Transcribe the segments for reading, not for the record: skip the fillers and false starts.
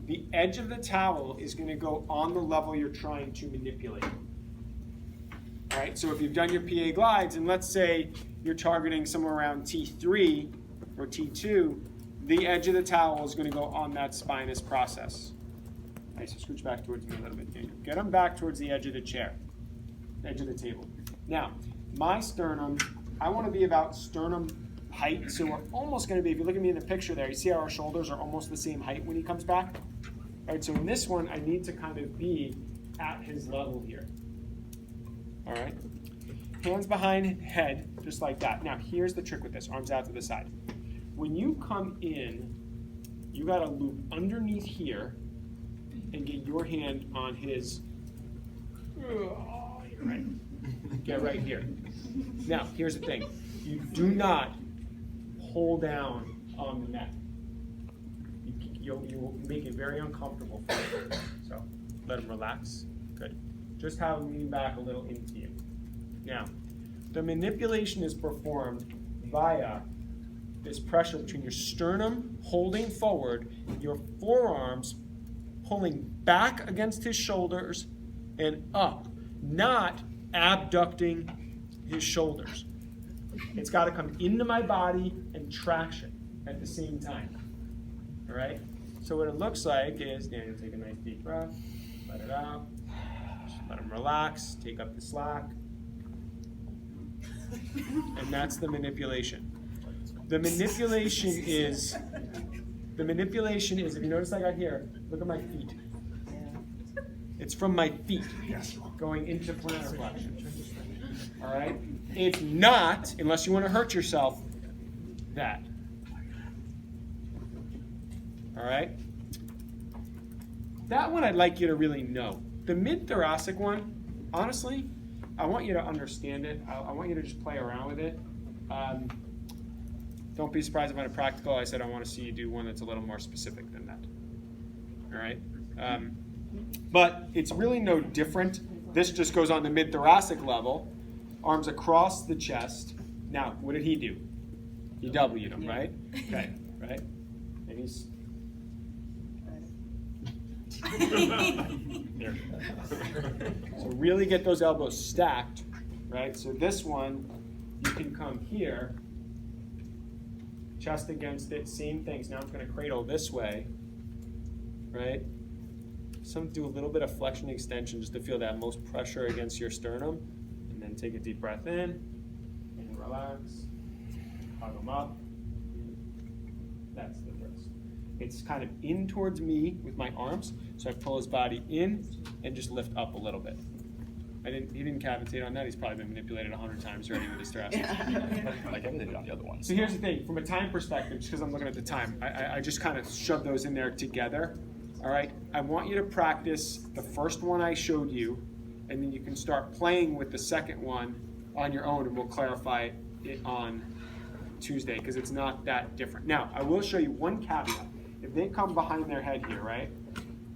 the edge of the towel is going to go on the level you're trying to manipulate. All right, so if you've done your PA glides, and let's say you're targeting somewhere around T3 or T2, the edge of the towel is going to go on that spinous process. All right, so scooch back towards me a little bit, Daniel. Get them back towards the edge of the chair, edge of the table. Now, my sternum, I want to be about sternum height, so we're almost going to be, if you look at me in the picture there, you see how our shoulders are almost the same height when he comes back? All right, so in this one, I need to kind of be at his level here. All right, hands behind head, just like that. Now, here's the trick with this, arms out to the side. When you come in, you got to loop underneath here and get your hand on his, right, get right here. Now, here's the thing. You do not pull down on the neck. You will make it very uncomfortable for you. So let him relax. Good. Just have him lean back a little into you. Now, the manipulation is performed via this pressure between your sternum holding forward, your forearms pulling back against his shoulders and up, not abducting his shoulders. It's got to come into my body and traction at the same time. All right? So what it looks like is, Daniel, take a nice deep breath, let it out, just let him relax, take up the slack. And that's the manipulation. The manipulation is, if you notice I got here, look at my feet. It's from my feet going into plantar flexion. All right? It's not, unless you want to hurt yourself, that. All right? That one I'd like you to really know. The mid-thoracic one, honestly, I want you to understand it. I want you to just play around with it. Don't be surprised if on a practical I said I want to see you do one that's a little more specific than that. All right? But it's really no different. This just goes on the mid-thoracic level. Arms across the chest. Now, what did he do? He W'd him, right? Okay, right? And he's... There. So really get those elbows stacked, right? So this one, you can come here, chest against it, same things. Now I'm going to cradle this way, right? Do a little bit of flexion extension just to feel that most pressure against your sternum. And then take a deep breath in and relax. Hug them up. That's the thrust. It's kind of in towards me with my arms, so I pull his body in and just lift up a little bit. He didn't cavitate on that. He's probably been manipulated 100 times already with his thoracic. Like everything did on the other ones. So here's the thing, from a time perspective, just because I'm looking at the time, I just kind of shoved those in there together. All right, I want you to practice the first one I showed you, and then you can start playing with the second one on your own, and we'll clarify it on Tuesday, because it's not that different. Now, I will show you one caveat. If they come behind their head here, right,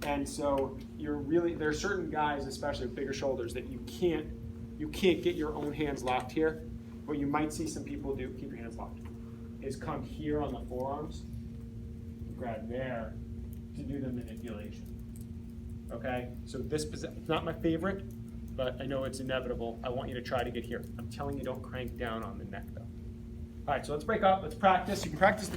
and so there are certain guys, especially with bigger shoulders, that you can't get your own hands locked here. What you might see some people do, keep your hands locked, is come here on the forearms, grab there, to do the manipulation. Okay, so this position, it's not my favorite, but I know it's inevitable. I want you to try to get here. I'm telling you, don't crank down on the neck though. All right, so let's break up, let's practice. You can practice